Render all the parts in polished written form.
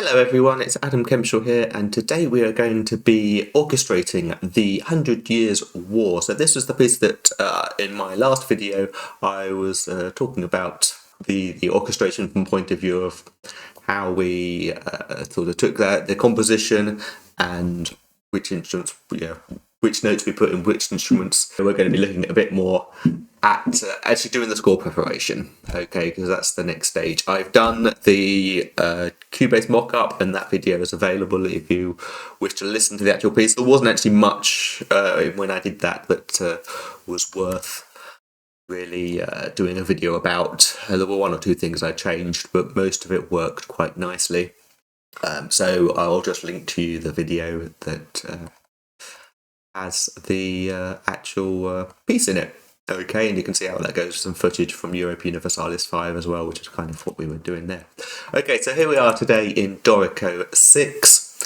Hello everyone, it's Adam Kempshall here, and today we are going to be orchestrating the 100 Years' War. So this was the piece that in my last video I was talking about the orchestration from point of view of how we sort of took the composition and which instruments, which notes we put in which instruments. We're going to be looking a bit more at actually doing the score preparation, okay, because that's the next stage. I've done the Cubase mock-up, and that video is available if you wish to listen to the actual piece. There wasn't actually much when I did that was worth really doing a video about. There were one or two things I changed, but most of it worked quite nicely. So I'll just link to you the video that has the actual piece in it. Okay, and you can see how that goes. Some footage from Europe Universalis 5 as well, which is kind of what we were doing there. Okay, so here we are today in Dorico 6,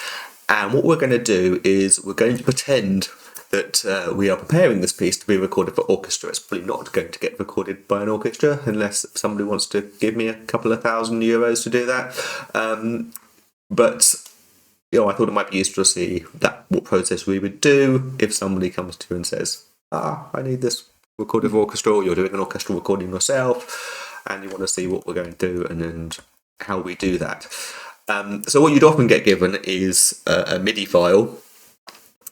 and what we're going to do is we're going to pretend that we are preparing this piece to be recorded for orchestra. It's probably not going to get recorded by an orchestra unless somebody wants to give me a couple of €1,000 to do that. But I thought it might be useful to see what process we would do if somebody comes to you and says, I need this recorded for orchestra, or you're doing an orchestral recording yourself and you want to see what we're going to do and how we do that. So what you'd often get given is a MIDI file,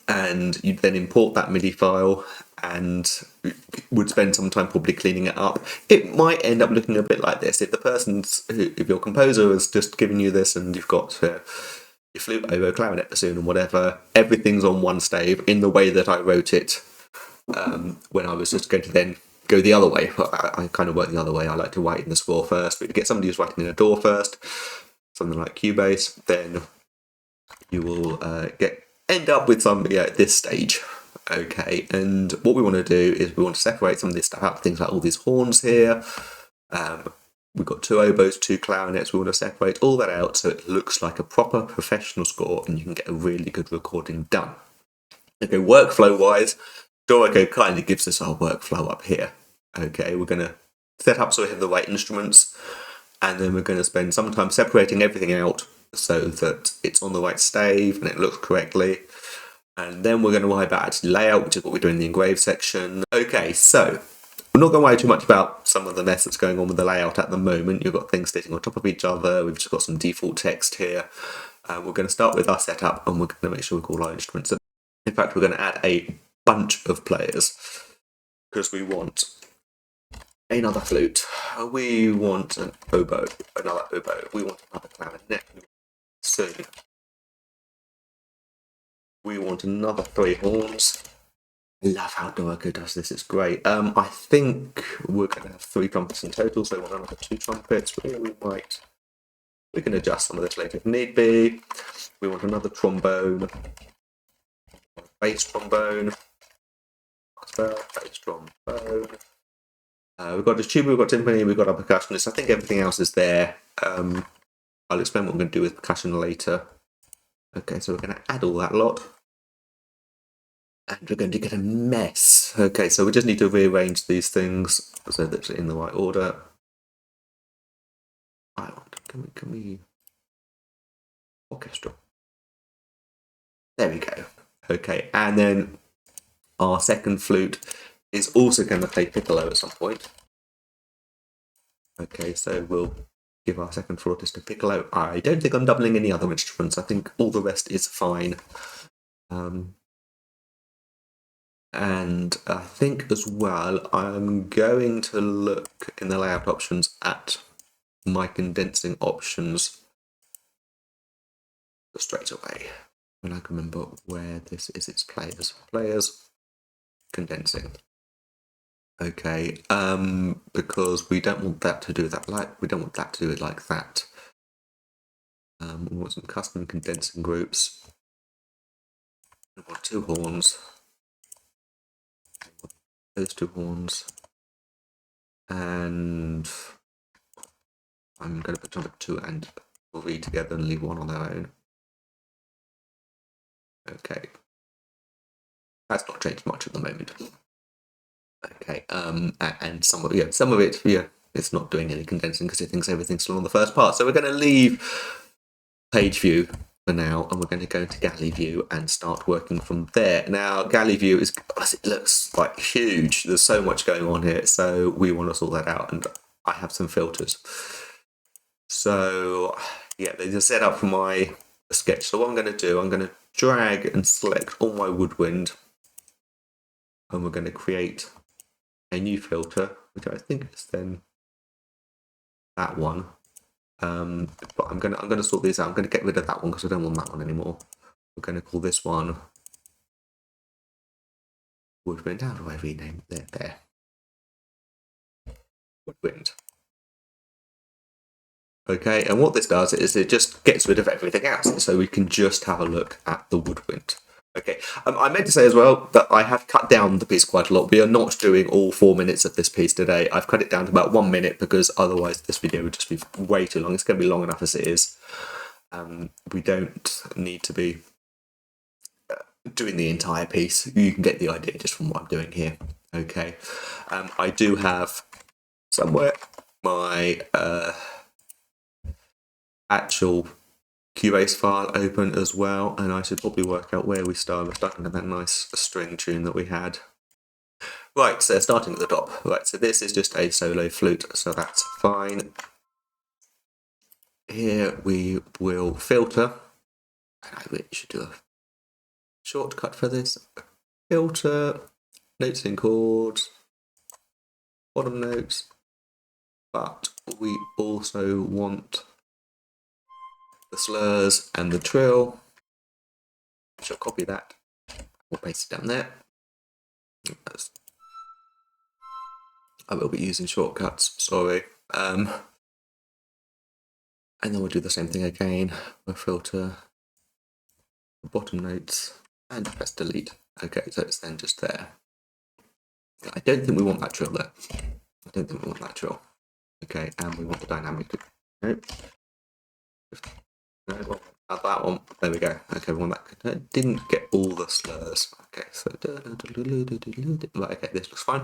and you'd then import that MIDI file and would spend some time probably cleaning it up. It might end up looking a bit like this. If your composer has just given you this and you've got your flute, oboe, clarinet, bassoon and whatever, everything's on one stave in the way that I wrote it when I was just going to then go the other way. I kind of work the other way. I like to write in the score first, but if you get somebody who's writing in a DAW first, something like Cubase, then you will end up with something at this stage. Okay, and what we want to do is we want to separate some of this stuff out, things like all these horns here. We've got 2 oboes, 2 clarinets. We want to separate all that out so it looks like a proper professional score and you can get a really good recording done. Okay, workflow-wise, Dorico kind of gives us our workflow up here. Okay, we're going to set up so we have the right instruments, and then we're going to spend some time separating everything out so that it's on the right stave and it looks correctly. And then we're going to worry about actually layout, which is what we do in the engrave section. Okay, so we're not going to worry too much about some of the mess that's going on with the layout at the moment. You've got things sitting on top of each other. We've just got some default text here. We're going to start with our setup, and we're going to make sure we call our instruments. In fact, we're going to add a bunch of players because we want another flute, we want an oboe, another oboe, we want another clarinet, so we want another 3 horns. I love how Dorico does this, it's great. I think we're going to have 3 trumpets in total, so we want another 2 trumpets. We can adjust some of this later if need be. We want another trombone, bass trombone, bass trombone. We've got a tuba, we've got timpani, we've got our percussionist. I think everything else is there. I'll explain what we're going to do with percussion later. Okay, so we're going to add all that lot. And we're going to get a mess. Okay, so we just need to rearrange these things so that they're in the right order. Can we orchestra? There we go. Okay, and then our second flute is also going to play piccolo at some point. Okay, so we'll give our second flautist a piccolo. I don't think I'm doubling any other instruments. I think all the rest is fine. And I think as well, I'm going to look in the layout options at my condensing options straight away. And I can remember where this is. It's players, condensing. Okay, because we don't want that to do that we don't want that to do it like that. We want some custom condensing groups. We want 2 horns. Those 2 horns. And I'm going to put number 2 and 3 together and leave 1 on their own. Okay. That's not changed much at the moment. Okay, and some of it, it's not doing any condensing because it thinks everything's still on the first part. So we're going to leave page view for now, and we're going to go into galley view and start working from there. Now, galley view is, it looks like huge. There's so much going on here, so we want to sort that out, and I have some filters. So yeah, there's a setup for my sketch. So what I'm going to do, I'm going to drag and select all my woodwind, and we're going to create a new filter, which I think is then that one. But I'm gonna sort these out. I'm gonna get rid of that one because I don't want that one anymore. We're gonna call this one Woodwind. How do I rename it? There. Woodwind. Okay, and what this does is it just gets rid of everything else, so we can just have a look at the woodwind. Okay, I meant to say as well that I have cut down the piece quite a lot. We are not doing all 4 minutes of this piece today. I've cut it down to about 1 minute because otherwise this video would just be way too long. It's going to be long enough as it is. We don't need to be doing the entire piece. You can get the idea just from what I'm doing here. Okay, I do have somewhere my actual Cubase file open as well, and I should probably work out where we start. We're starting with that nice string tune that we had. Right, so starting at the top. Right, so this is just a solo flute, so that's fine. Here we will filter, and I really should do a shortcut for this. Filter, notes and chords, bottom notes, but we also want the slurs and the trill. I shall copy that. We'll paste it down there. I will be using shortcuts, sorry. And then we'll do the same thing again. We'll filter the bottom notes and press delete. Okay, so it's then just there. I don't think we want that trill there. I don't think we want that trill. Okay, and we want the dynamic. Nope. No, not that one. There we go. Okay, we want that. Didn't get all the slurs. Okay, so right. Okay, this looks fine.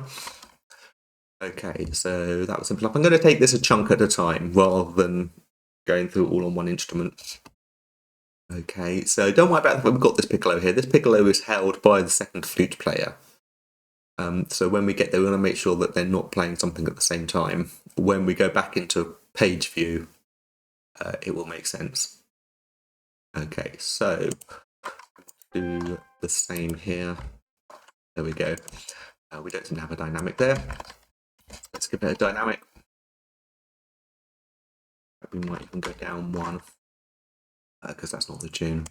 Okay, so that was simple enough. I'm going to take this a chunk at a time rather than going through all on one instrument. Okay, so don't worry about it. We've got this piccolo here. This piccolo is held by the second flute player. So when we get there, we want to make sure that they're not playing something at the same time. When we go back into page view, it will make sense. Okay, so do the same here. There we go. We don't seem to have a dynamic there. Let's give it a dynamic. We might even go down one because that's not the tune.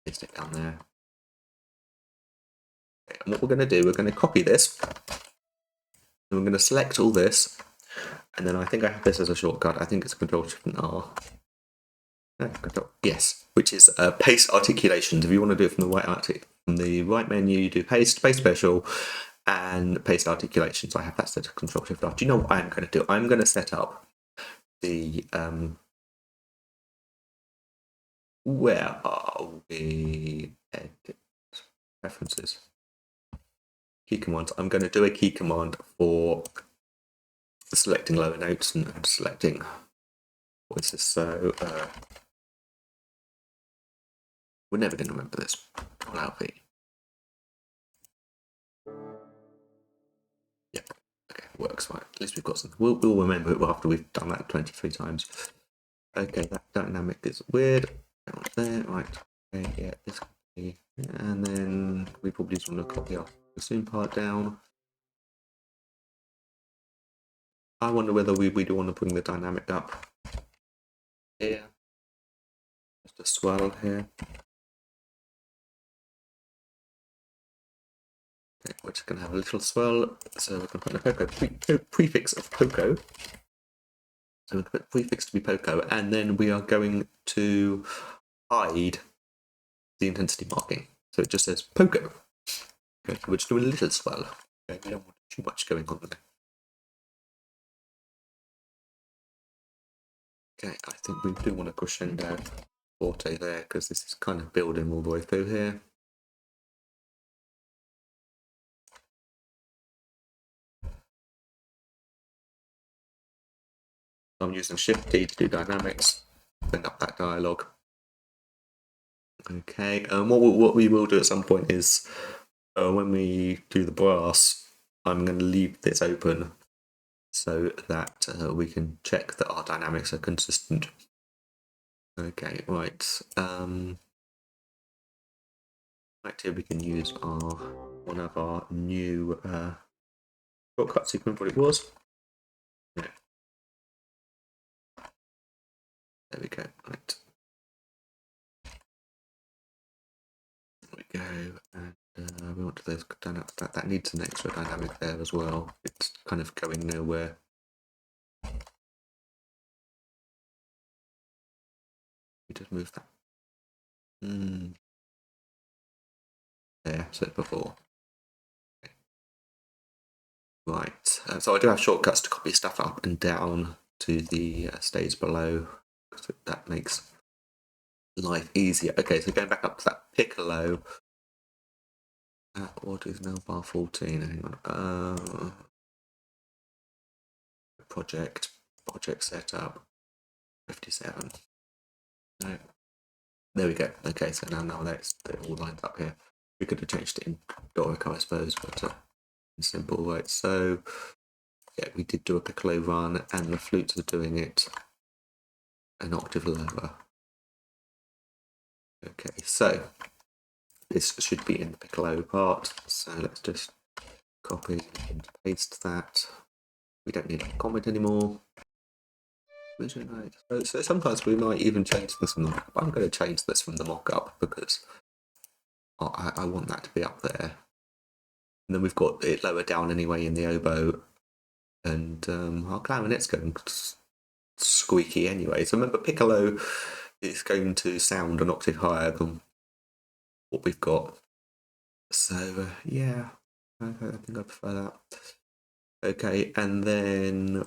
Paste it down there. Okay, and what we're going to do, we're going to copy this. And we're going to select all this. And then I think I have this as a shortcut. I think it's Control-Shift-R. No, yes, which is paste articulations. If you want to do it from the right menu, you do paste special, and paste articulations. I have that set to Control-Shift-R. Do you know what I'm going to do? I'm going to set up the where are we? Edit preferences. Key commands. I'm going to do a key command for selecting lower notes and selecting voices. So we're never going to remember this. Allow V. Yeah. Okay, works fine. At least we've got something. We'll remember it after we've done that 23 times. Okay, that dynamic is weird. There, right. Okay, yeah, this could be. And then we probably just want to copy our soon part down. I wonder whether we do want to bring the dynamic up here. Just a swell here. Okay, we're just going to have a little swell. So we're going to put a poco prefix of poco. So we're going to put prefix to be poco, and then we are going to hide the intensity marking. So it just says poco. Okay, so we're just doing a little swell. Okay, we don't want too much going on there. Okay, I think we do want a crescendo forte there because this is kind of building all the way through here. I'm using Shift T to do dynamics. bring up that dialogue. Okay, what we will do at some point is when we do the brass, I'm going to leave this open so that we can check that our dynamics are consistent. Okay, right. Right here we can use one of our new shortcuts. You remember what it was? Yeah. There we go. Right. There we go, and we want those dynamics. That needs an extra dynamic there as well. It's kind of going nowhere. We just move that. There, so before. Okay. Right. So I do have shortcuts to copy stuff up and down to the stage below, because that makes life easier. Okay, so going back up to that piccolo. What is now bar 14? Hang on. Project setup 57. No. There we go. Okay, so now that's all lined up here. We could have changed it in Dorico, I suppose, but in simple, right? So yeah, we did do a piccolo run, and the flutes are doing it an octave lower. Okay, so this should be in the piccolo part. So let's just copy and paste that. We don't need a comment anymore. So sometimes we might even change this from the mock-up. I'm going to change this from the mock-up because I want that to be up there. And then we've got it lower down anyway in the oboe, and our clarinet's going squeaky anyway. So remember, piccolo is going to sound an octave higher than what we've got. So yeah, I think I prefer that. Okay, and then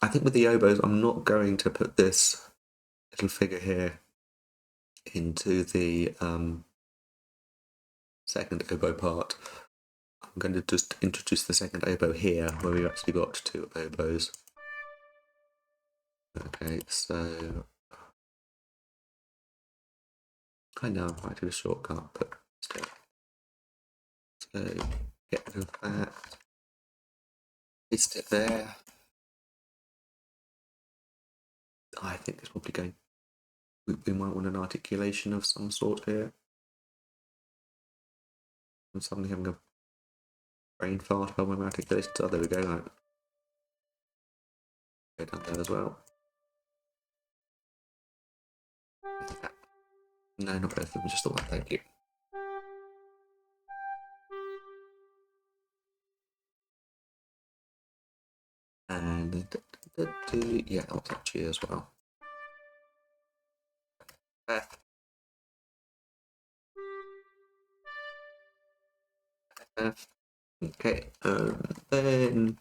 I think with the oboes, I'm not going to put this little figure here into the second oboe part. I'm going to just introduce the second oboe here, where we've actually got two oboes. Okay, so I know I did a shortcut, but still. So get rid of that. Paste it there. I think it's probably going. We might want an articulation of some sort here. I'm suddenly having a brain fart about my articulations. Oh, there we go. Right. Go down there as well. No, not both of them, just the one. Thank you. And yeah, I'll touch you as well. F. F. Okay, then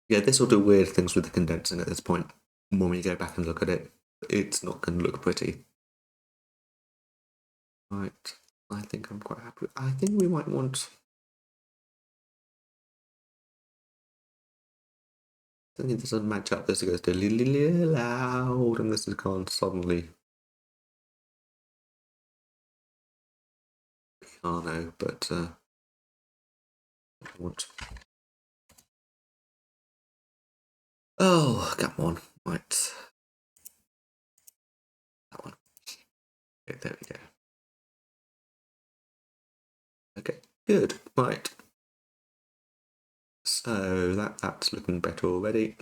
yeah, this will do weird things with the condensing at this point. When we go back and look at it, it's not going to look pretty. Right, I think I'm quite happy. I think we might want. I think this doesn't match up. This goes to loud, and this has gone suddenly piano, but I want. Oh, come on, right. That one. Okay, there we go. Okay, good. Right. So that's looking better already.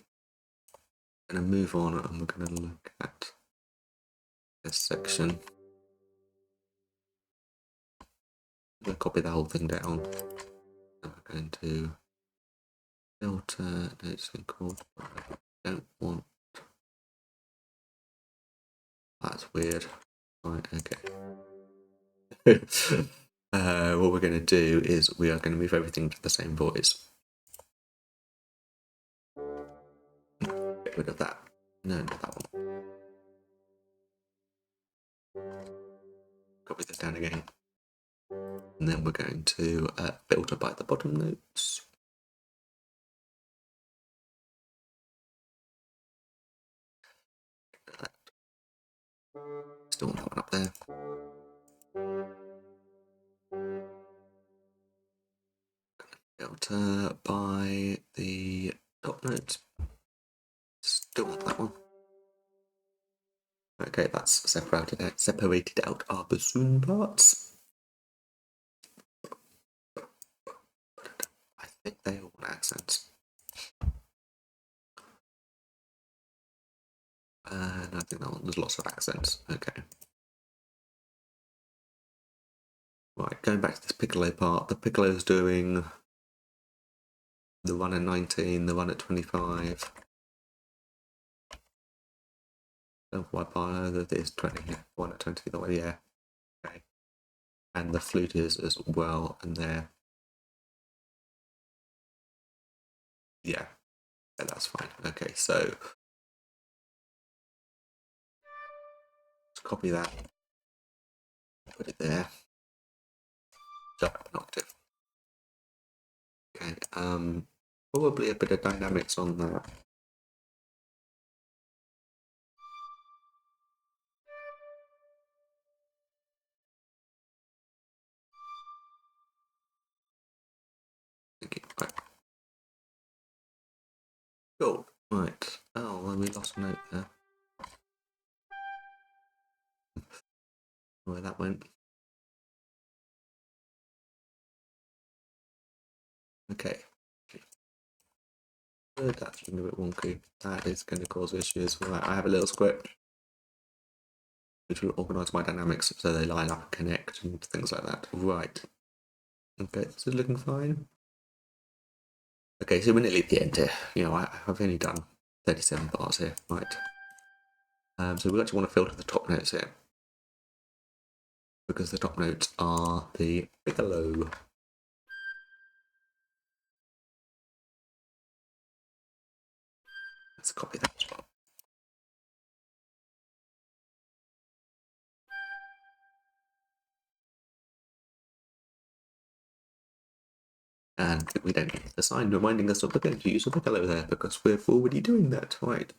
I'm going to move on, and we're going to look at this section. I'm going to copy the whole thing down. And we're going to filter notes and chords. I don't want. That's weird. Right. Okay. What we're going to do is we are going to move everything to the same voice. Get rid of that. No, not that one. Copy this down again. And then we're going to filter by the bottom notes. still want that one up there. Filter by the top note. Still want that one. Okay, that's separated out our bassoon parts. I think they all want accents. And I think that one, there's lots of accents. Okay. Right, going back to this piccolo part, the piccolo's doing the one at 19, the one at 25. Oh, what part? There's 20, yeah. One at 20, the one, yeah. Okay. And the flute is as well, and there. Yeah, that's fine. Okay, so let's copy that, put it there. Jump up an octave. Okay, probably a bit of dynamics on that. Okay, right. Cool. Right. Oh, well, we lost a note there. Where that went. Okay. That's a bit wonky. That is going to cause issues. Right, I have a little script which will organise my dynamics so they line up and connect and things like that. Right. Okay, this is looking fine. Okay, so we're nearly at the end here. You know, I've only done 37 bars here. Right. So we actually want to filter the top notes here, because the top notes are the piccolo. Let's copy that as well. And we don't need the sign reminding us that we're going to use a piccolo there, because we're already doing that. Right.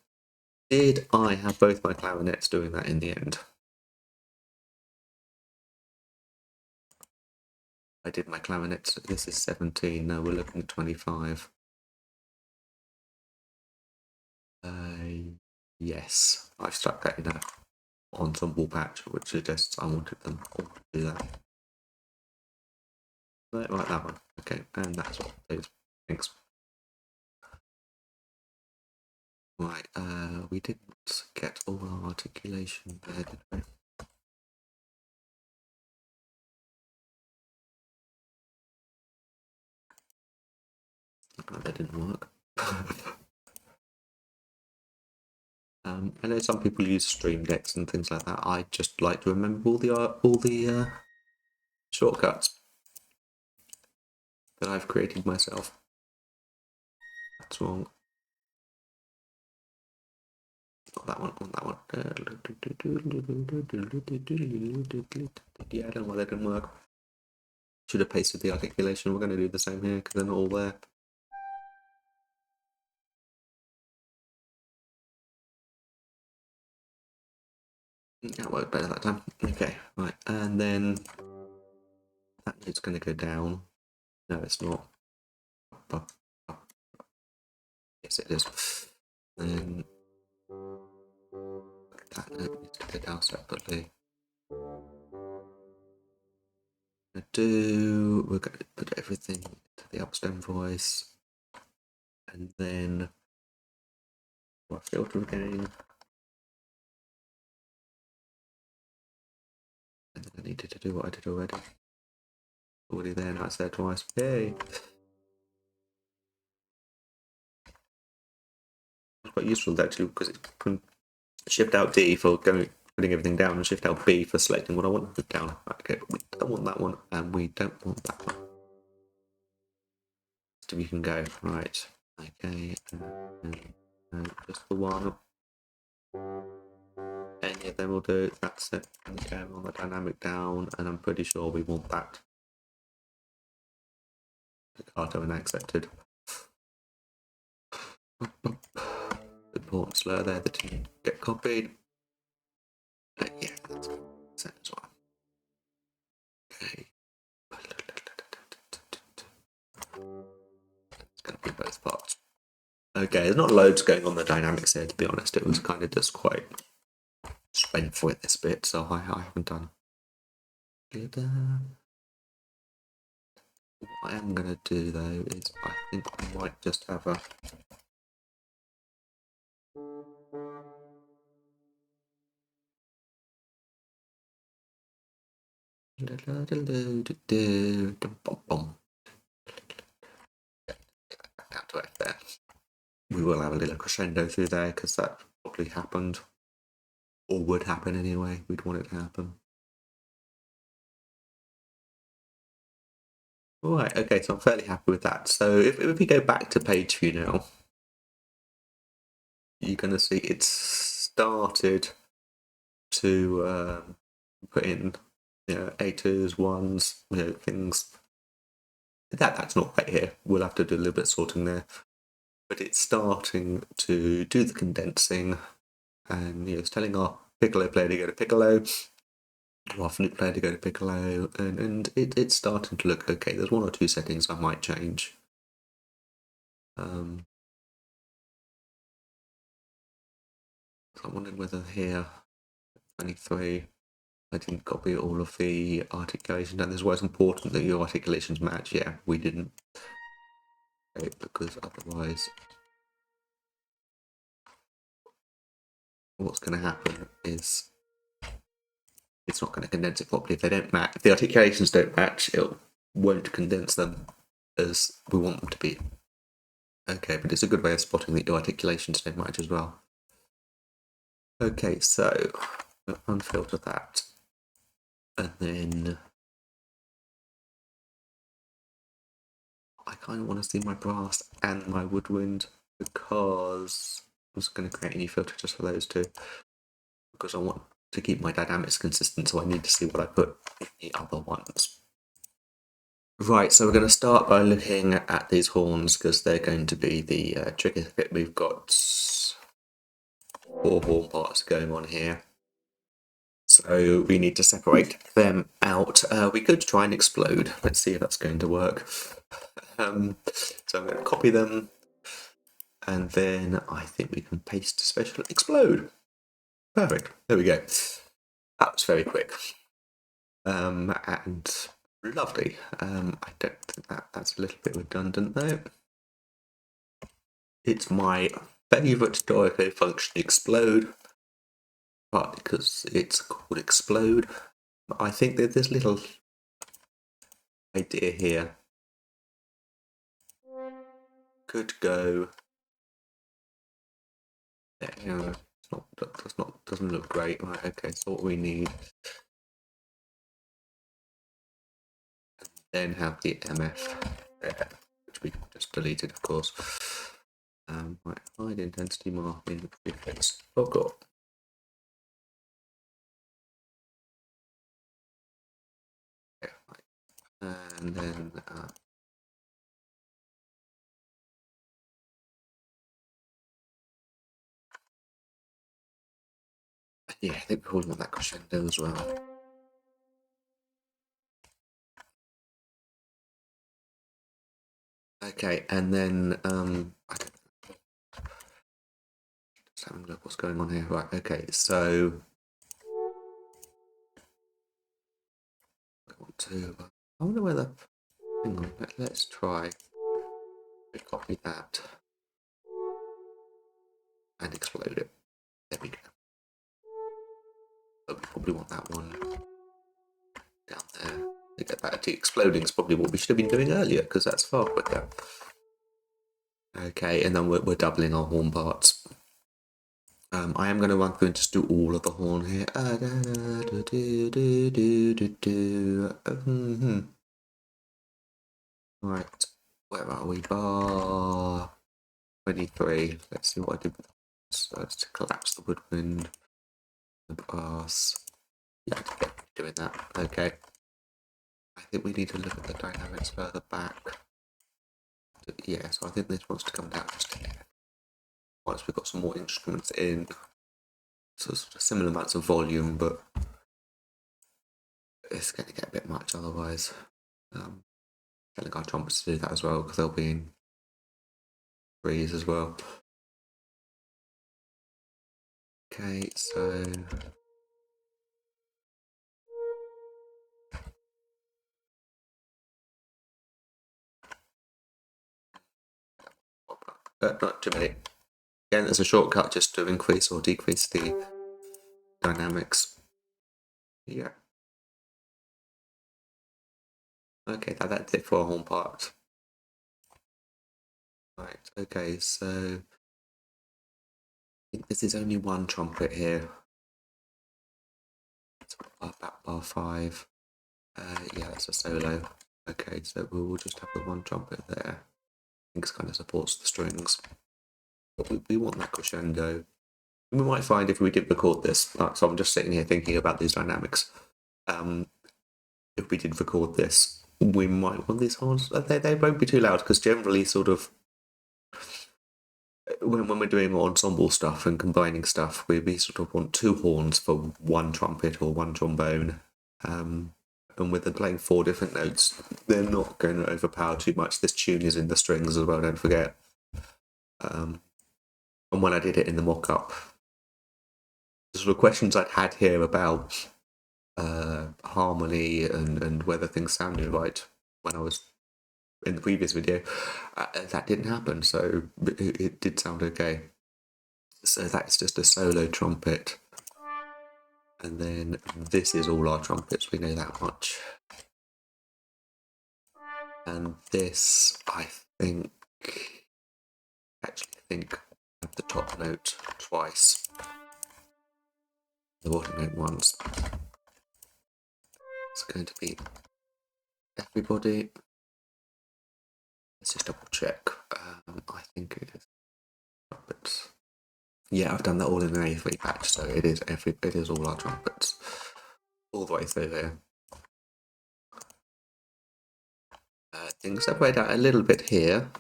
Did I have both my clarinets doing that in the end? I did my clarinets. This is 17. No, we're looking at 25. Yes, I've stuck that in a ensemble patch, which suggests I wanted them all to do that. Right, that one. Okay, and that's what those. Thanks. Right, we didn't get all our articulation there, did we? Oh, that didn't work. I know some people use stream decks and things like that. I just like to remember all the shortcuts that I've created myself. That's wrong. Not that one, on that one. Yeah, I don't know why that didn't work. Should have pasted the articulation. We're going to do the same here because they're not all there. That worked better that time. Okay, right, and then that note's going to go down. No, it's not. Yes, it is. Then that note needs to go down separately. We're going to put everything into the upstem voice, and then our filter again. And then I needed to do what I did already. Already there, now it's there twice. Yay! It's quite useful actually, because it can shift out D for putting everything down, and shift out B for selecting what I want to put down. Okay, but we don't want that one, and we don't want that one. So we can go, right, okay, just the one. Any of them will do, that's it. Okay, on the dynamic down, and I'm pretty sure we want that staccato and accepted. Important slur there that didn't get copied. Yeah, that's fine. Yeah, there's not loads going on the dynamics there, to be honest. It was kind of just quite spent for it this bit, so I haven't done. What I am going to do though is I think I might just have a down to F there. We will have a little crescendo through there because that probably happened, or would happen anyway. We'd want it to happen. All right, okay, so I'm fairly happy with that. So if we go back to page view now, you're going to see it's started to put in, A2s, 1s, things. That's not right here. We'll have to do a little bit of sorting there. But it's starting to do the condensing, and it's telling our piccolo player to go to piccolo, our flute player to go to piccolo, and it's starting to look okay. There's one or two settings I might change. So I'm wondering whether here, 23, I didn't copy all of the articulations, and this is why it's important that your articulations match. Yeah, we didn't, okay, because otherwise what's going to happen is it's not going to condense it properly. If they don't match, if the articulations don't match, it won't condense them as we want them to be. Okay, but it's a good way of spotting that your articulations don't match as well. Okay, so unfilter that, and then I kind of want to see my brass and my woodwind, because I'm just going to create a new filter just for those two, because I want to keep my dynamics consistent, so I need to see what I put in the other ones. Right, so we're going to start by looking at these horns, because they're going to be the trickiest bit. We've got 4 horn parts going on here, so we need to separate them out. We could try and explode. Let's see if that's going to work. So I'm going to copy them, and then I think we can paste special explode. Perfect, there we go. That was very quick. And lovely. I don't think that's a little bit redundant though. It's my favourite Dorico function, explode, partly because it's called explode. I think that this little idea here could go. Doesn't look great. Right, okay, so what we need, and then have the MF there, which we just deleted, of course. Right, hide intensity marking prefix. Oh god. Okay, right. And then yeah, I think we're holding on that crescendo as well. Okay, and then just having a look what's going on here. Right, okay, so I want to. I wonder whether. Hang on, let's try. Copy that and explode it. There we go. But we probably want that one down there. To get that to exploding is probably what we should have been doing earlier, because that's far quicker. Okay, and then we're doubling our horn parts. I am going to run through and just do all of the horn here. Right, where are we? Bar 23. Let's see what I did with so let's to collapse the woodwind, the brass. Yeah, doing that. Okay. I think we need to look at the dynamics further back. Yeah, so I think this wants to come down just here. Once we've got some more instruments in, so sort of similar amounts of volume, but it's going to get a bit much otherwise. Telling our trumpets to do that as well, because they'll be in threes as well. Okay, so not too many. Again, there's a shortcut just to increase or decrease the dynamics. Yeah. Okay, that's it for a horn part. Right, okay, so I think this is only one trumpet here. It's about bar 5. Yeah, that's a solo. Okay, so we'll just have the one trumpet there. I think it kind of supports the strings. But we want that crescendo. We might find if we did record this, so I'm just sitting here thinking about these dynamics. If we did record this, we might want these horns. They won't be too loud because generally, sort of, when we're doing ensemble stuff and combining stuff, we sort of want 2 horns for 1 trumpet or 1 trombone. And with them playing 4 different notes, they're not going to overpower too much. This tune is in the strings as well, don't forget. And when I did it in the mock-up, the sort of questions I'd had here about harmony and whether things sounded right when I was in the previous video, that didn't happen, so it did sound okay. So that's just a solo trumpet, and then this is all our trumpets, we know that much. And this, I think at the top note twice, the bottom note once. It's going to be everybody. Let's just double check. I think it is trumpets. Yeah, I've done that all in an A3 patch, so it is all our trumpets, all the way through here. Things separate out a little bit here.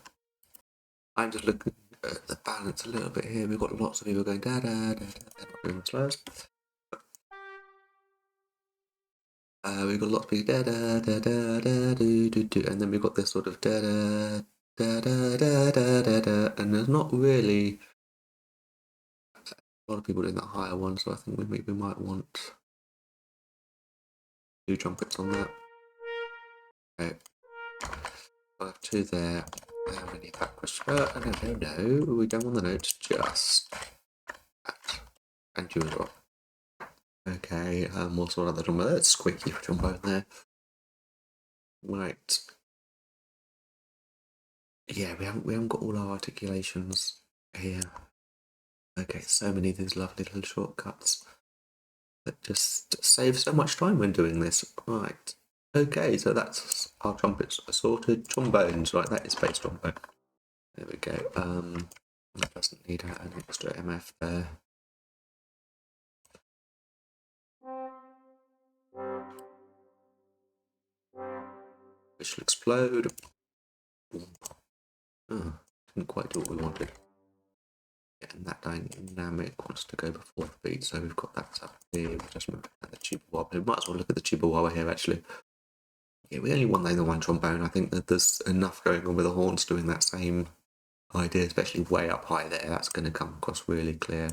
I'm just looking at the balance a little bit here. We've got lots of people going da da da da. They're not doing the slurs. We've got lots of people da da da da da do do do, and then we've got this sort of da da da da da da da da, and there's not really a lot of people doing that higher one, so I think we might want 2 trumpets on that. Okay. I have 2 there. How many backwards? No, we don't want the notes, just that. And you as well. Okay, more sort of the trombone. That's squeaky trombone there. Right. Yeah, we haven't got all our articulations here. Okay, so many of these lovely little shortcuts that just save so much time when doing this. Right. Okay, so that's our trumpets sorted. Trombones, right, that is bass trombone. There we go. That doesn't need an extra MF there. Which will explode. Oh, didn't quite do what we wanted. Yeah, and that dynamic wants to go before the beat, so we've got that up here. We'll just move at the tuba wobble. We might as well look at the tuba wobble here, actually. Yeah, we only want the 1 trombone. I think that there's enough going on with the horns doing that same idea, especially way up high there. That's going to come across really clear.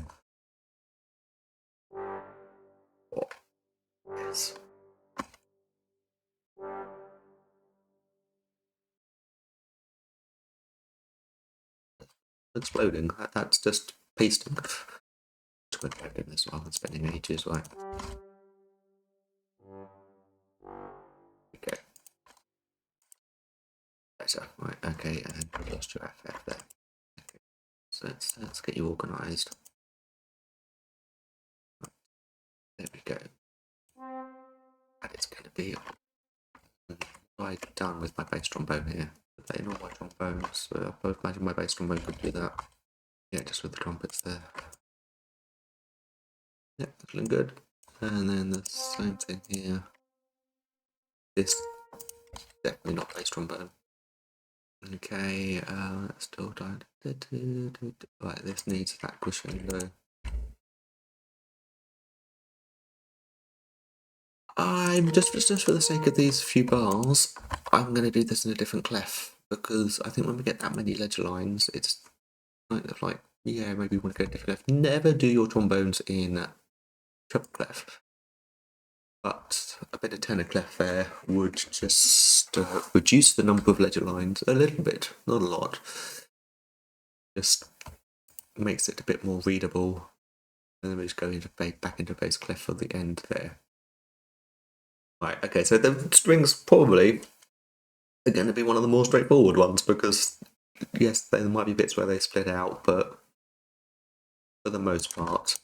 Oh, yes. Exploding. That's just pasting. Just going to do this while I'm spending ages, right? Okay. Better. Right, okay, and we lost your FF there. Okay. So let's get you organised. Right. There we go. And it's going to be what I've done with my bass trombone here. They're not my trombones, so I imagine my bass trombone could do that. Yeah, just with the trumpets there. Yep, looking good. And then the same thing here. This definitely not bass trombone. Okay, still done. Right, this needs that crescendo. I'm just for the sake of these few bars, I'm going to do this in a different clef because I think when we get that many ledger lines, it's kind of like yeah, maybe you want to go different clef. Never do your trombones in treble clef. But a bit of tenor clef there would just reduce the number of ledger lines a little bit, not a lot. Just makes it a bit more readable. And then we just go back into bass clef for the end there. Right, okay, so the strings probably are going to be one of the more straightforward ones because, yes, there might be bits where they split out, but for the most part,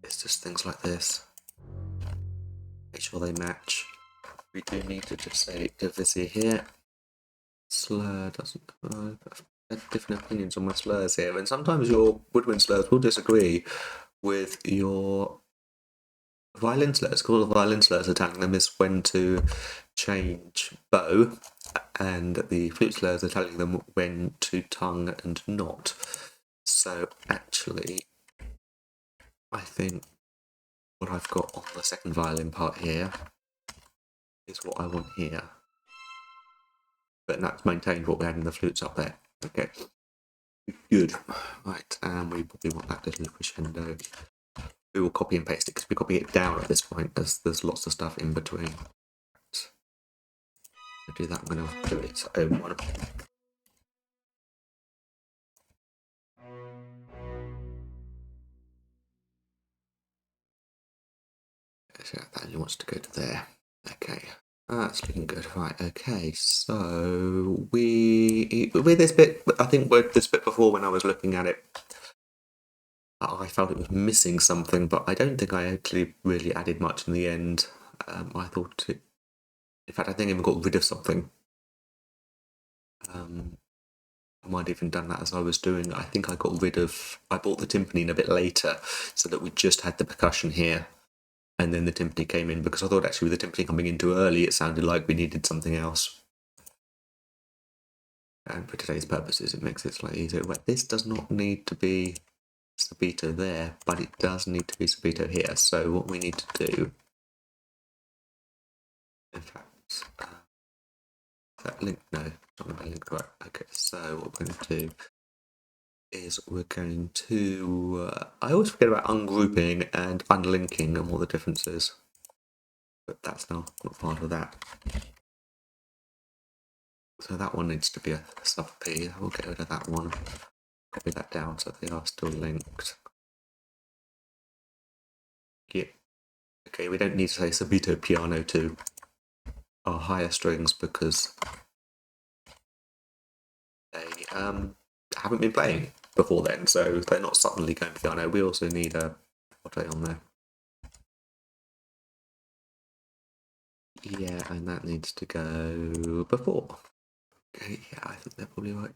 it's just things like this. Make sure they match. We do need to just say divisor here. Slur doesn't. I have different opinions on my slurs here, and sometimes your woodwind slurs will disagree with your violin slurs. Because all the violin slurs are telling them is when to change bow, and the flute slurs are telling them when to tongue and not. So actually, I think what I've got on the second violin part here is what I want here. But that's maintained what we had in the flutes up there. Okay, good. Right, and we probably want that little crescendo. We will copy and paste it because we copy it down at this point as there's lots of stuff in between. To do that, I'm going to do its own one. So that only wants to go to there. Okay. That's looking good. Right, okay, so with this bit, I think with this bit before when I was looking at it, I felt it was missing something, but I don't think I actually really added much in the end. I thought it, in fact, I think I even got rid of something. I might have even done that as I was doing. I think I bought the timpani in a bit later so that we just had the percussion here. And then the timpani came in because I thought actually with the timpani coming in too early, it sounded like we needed something else. And for today's purposes, it makes it slightly easier. Well, this does not need to be subito there, but it does need to be subito here. So what we need to do, in fact, that link, no, it's not going to be linked right. Okay, so what we're going to do is we're going to, I always forget about ungrouping and unlinking and what the difference is. But that's not part of that. So that one needs to be a sub P. We'll get rid of that one. Copy that down so they are still linked. Yeah. Okay, we don't need to say subito piano to our higher strings because they haven't been playing before then, so they're not suddenly going piano. We also need a forte on there. Yeah, and that needs to go before. Okay, yeah, I think they're probably right.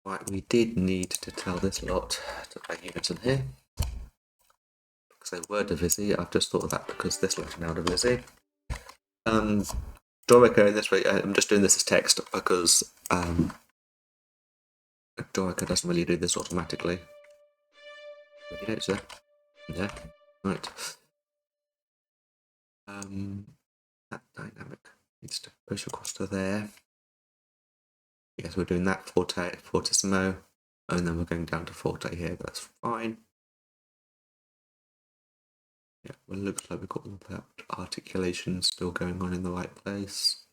Right, we did need to tell this lot to play unison here. Because they were divisi. I've just thought of that because this lot are now divisi. Dorico in this way, I'm just doing this as text because Dorico doesn't really do this automatically. You notice that? Yeah, right. That dynamic needs to push across to there. Yes, we're doing that fortissimo, and then we're going down to forte here. That's fine. Yeah, well, it looks like we've got all that articulation still going on in the right place.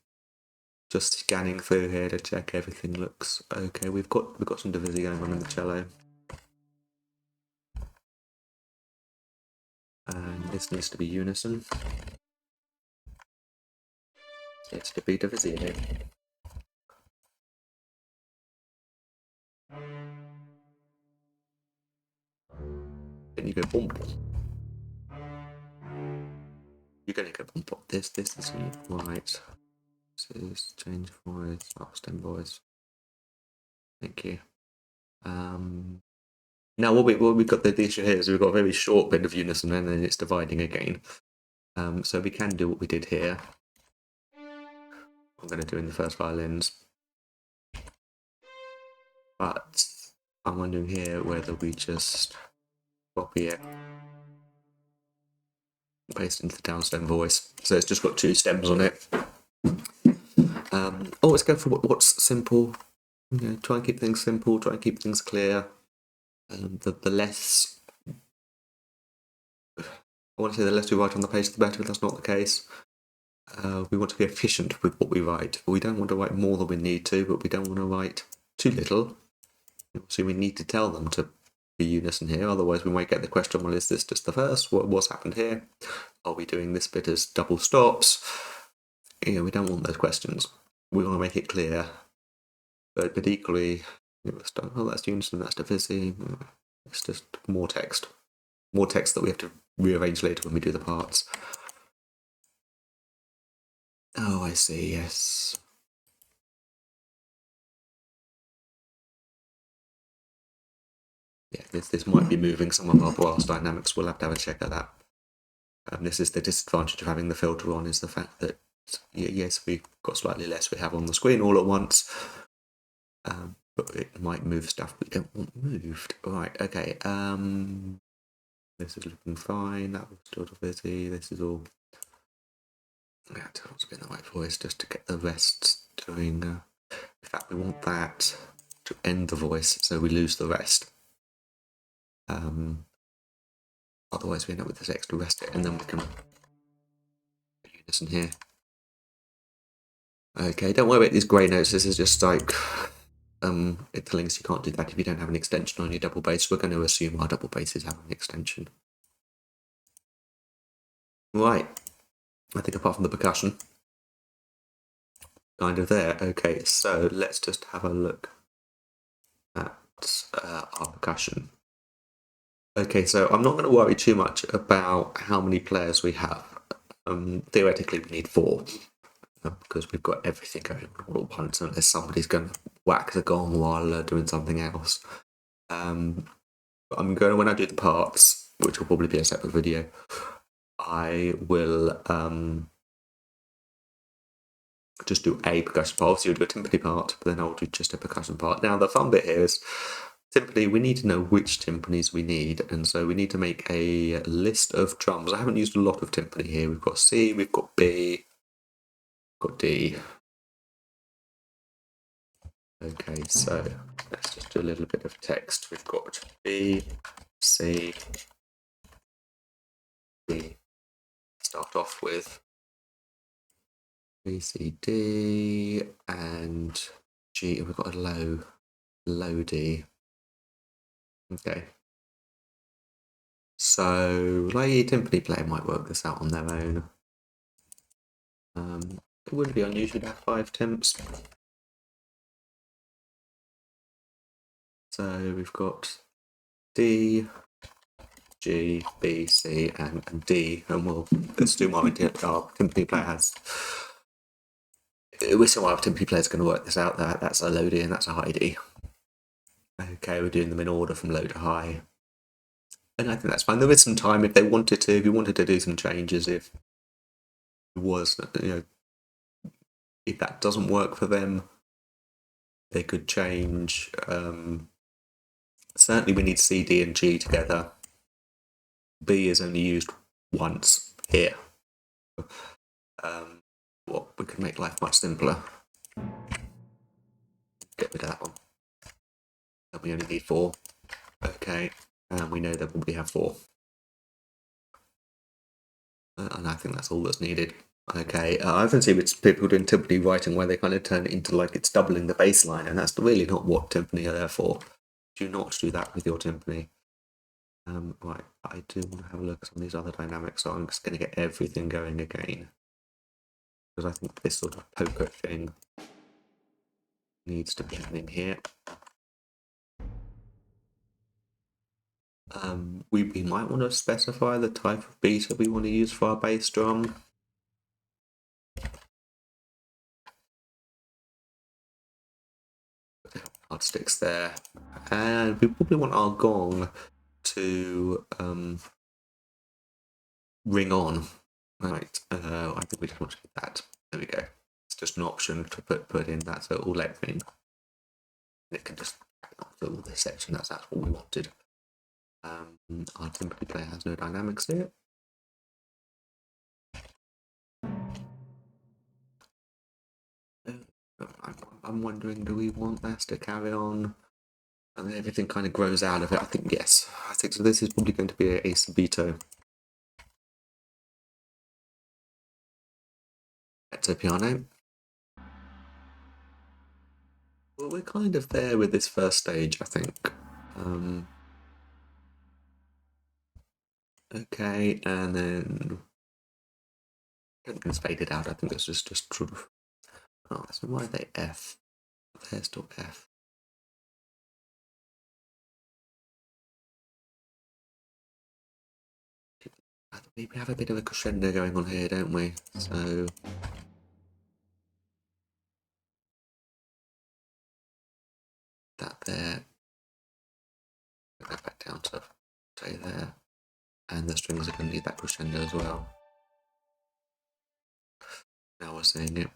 Just scanning through here to check everything looks okay. We've got some divisi going on in the cello. And this needs to be unison. It's to be divisi here. Then you go boom. You're going to go boom. This is right. This is change voice, up stem voice. Thank you. Now what we've got the issue here is we've got a very short bit of unison and then it's dividing again. So we can do what we did here. I'm going to do in the first violins. But I'm wondering here whether we just copy it, paste into the downstem voice. So it's just got two stems on it. Always go for what's simple. You know, try and keep things simple. Try and keep things clear. The less, I want to say the less we write on the page, the better. But that's not the case. We want to be efficient with what we write. We don't want to write more than we need to, but we don't want to write too little. So we need to tell them to be unison here. Otherwise, we might get the question: well, is this just the verse? What's happened here? Are we doing this bit as double stops? You know, we don't want those questions. We want to make it clear. But equally, oh, that's unison, that's diversity. It's just more text. More text that we have to rearrange later when we do the parts. Oh, I see, yes. Yeah, this might be moving some of our brass dynamics. We'll have to have a check at that. This is the disadvantage of having the filter on, is the fact that, yes, we've got slightly less we have on the screen all at once. But it might move stuff we don't want moved. Right, okay. This is looking fine. That was still busy. This is all. I have to be in the right voice just to get the rest doing. In fact, we want that to end the voice, so we lose the rest. Otherwise, we end up with this extra rest, and then we can listen here. Okay, don't worry about these grey notes. This is just like it telling us you can't do that if you don't have an extension on your double bass. We're going to assume our double basses have an extension. Right. I think apart from the percussion, kind of there. Okay, so let's just have a look at our percussion. Okay, so I'm not going to worry too much about how many players we have. Theoretically, we need 4 because we've got everything going on all at once, unless somebody's going to whack the gong while doing something else. I'm going to, when I do the parts, which will probably be a separate video, I will just do a percussion part. So you'll do a timpani part, but then I'll do just a percussion part. Now, the fun bit here is simply we need to know which timpanis we need, and so we need to make a list of drums. I haven't used a lot of timpani here. We've got C, we've got B, we've got D. Okay, so let's just do a little bit of text. We've got B, C, D. Start off with B, C, D, and G. We've got a low D. Okay. So, like a timpani player might work this out on their own. It wouldn't be unusual to have 5 temps. So we've got D, G, B, C, and D, and we'll assume our timpani player has. We assume our timpani player is going to work this out. That's a low D and that's a high D. Okay, we're doing them in order from low to high. And I think that's fine. There is some time if they wanted to, if you wanted to do some changes, if it was, you know, if that doesn't work for them, they could change. Certainly we need C, D, and G together. B is only used once here. Well, we could make life much simpler. Get rid of that one. And we only need 4. Okay, and we know that we have 4. And I think that's all that's needed. Okay, I often see with people doing timpani writing where they kind of turn it into like it's doubling the bass line, and that's really not what timpani are there for. Do not do that with your timpani. Right, I do want to have a look at some of these other dynamics, so I'm just going to get everything going again. Because I think this sort of poker thing needs to be happening here. We might want to specify the type of beat that we want to use for our bass drum. Hard sticks there, and we probably want our gong to ring on. Right, I think we just want to do that. There we go. It's just an option to put in that, so it will let ring. It can just fill this section. That's what we wanted. Our timpani player has no dynamics here. I'm wondering, do we want this to carry on? And then everything kind of grows out of it. I think yes. I think so. This is probably going to be a subito. Mezzo piano. Well, we're kind of there with this first stage, I think. Okay, and then I don't think it's faded out. I think this is just sort of. Oh, so why are they F? They're still F. We have a bit of a crescendo going on here, don't we? So that there. Go back down to say there, and the strings are going to need that crescendo as well. Now we're seeing it.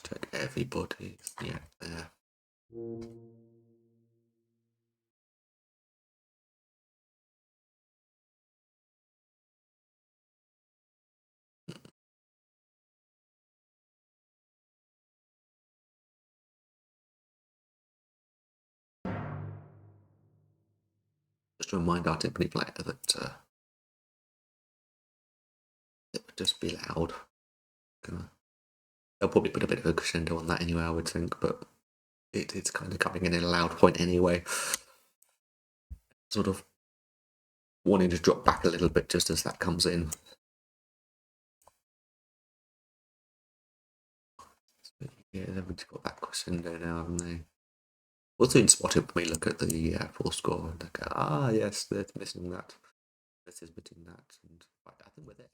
Check everybody. Yeah, there. Just to remind our timpani player that it would just be loud. They'll probably put a bit of a crescendo on that anyway, I would think, but it's kind of coming in at a loud point anyway. Sort of wanting to drop back a little bit just as that comes in. So, yeah, they've got that crescendo now, haven't they? We'll soon spot it when we look at the full score and go, yes, they're missing that. This is missing that, and I think we're there.